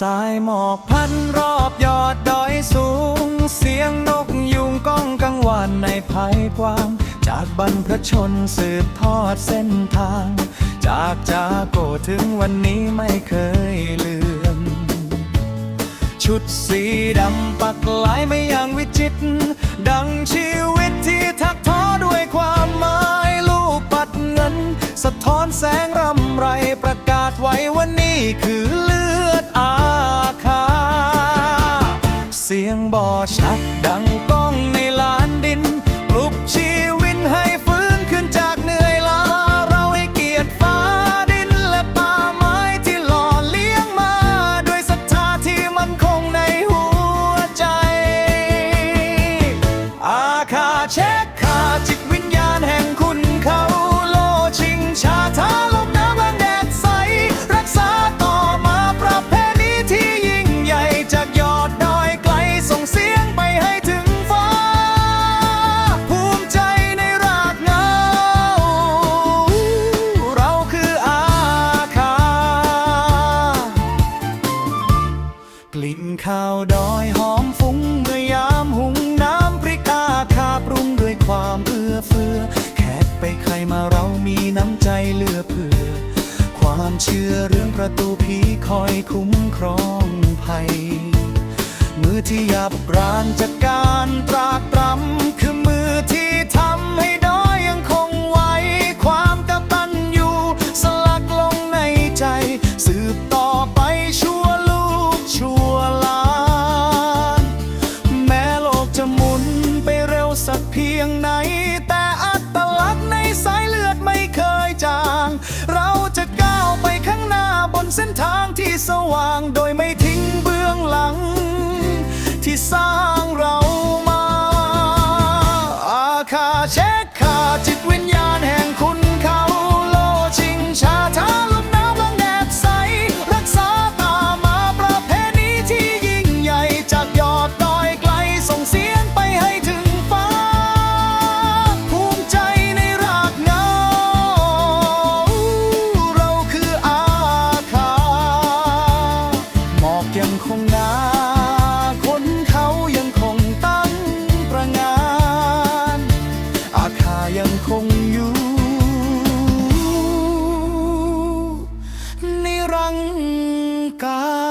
สายหมอกพันรอบยอดดอยสูงเสียงนกยุงก้องกังวานในภายกว้างจากบรรพชนสืบทอดเส้นทางจากโกถึงวันนี้ไม่เคยลืมชุดสีดำปักลายไม่อย่างวิจิตรดังชีวิตที่ทักท้อด้วยความหมายลูกปัดเงินสะท้อนแสงรำไรประกาศไว้วันนี้คือเลือดอาคาเสียงบ่อชักดังก้องในลานดินปลุกชีวิตให้ฟื้นขึ้นจากเหนื่อยล้าเราให้เกียรติฟ้าดินและป่าไม้ที่หล่อเลี้ยงมาด้วยศรัทธาที่มั่นคงในหัวใจอาคาเช็คขาจิตวิญญาณแห่งคุณเขาโลชิงชาทาลมน้ำและแดดใสรักษาต่อมาประเพณีที่ยิ่งใหญ่จากยอดดอยไกลส่งเสียงไปให้ถึงฟ้าภูมิใจในรากเหง้าเราคืออาคากลิ่นข้าวดอยหอมฟุ้งเมื่อยามหุงน้ำพริกอาคาปรุงด้วยความเอื้อเฟื้อแขกไปใครมาเรามีน้ำใจเหลือเผื่อความเชื่อเรื่องประตูผีคอยคุ้มครองภัยมือที่ยับรานจากการตรากตรำคือมือที่ทำให้ดอยยังคงไว้ความกตัญญูสลักลงในใจสืบต่อไปชั่วลูกชั่วหลานแม้โลกจะหมุนไปเร็วสักเพียงไหนแต่อัตลักษณ์ในสายเลือดไม่เคยจางเราจะก้าวไปข้างหน้าบนเส้นทางที่สว่างโดยไม่ทิ้งเบื้องหลังที่สร้างเรามาอาคาเช็คขาจิตวิญญาณแห่งคุณเขาโลชิงชาทาลมน้ำและแดดใสรักษาตามาประเพณีที่ยิ่งใหญ่จากยอดดอยไกลส่งเสียงไปให้ถึงฟ้าภูมิใจในรากเหง้าเราคืออาคาหมอกยังคงหนาคนเขายังคงตั้งประงานอาคายังคงอยู่นิรังกา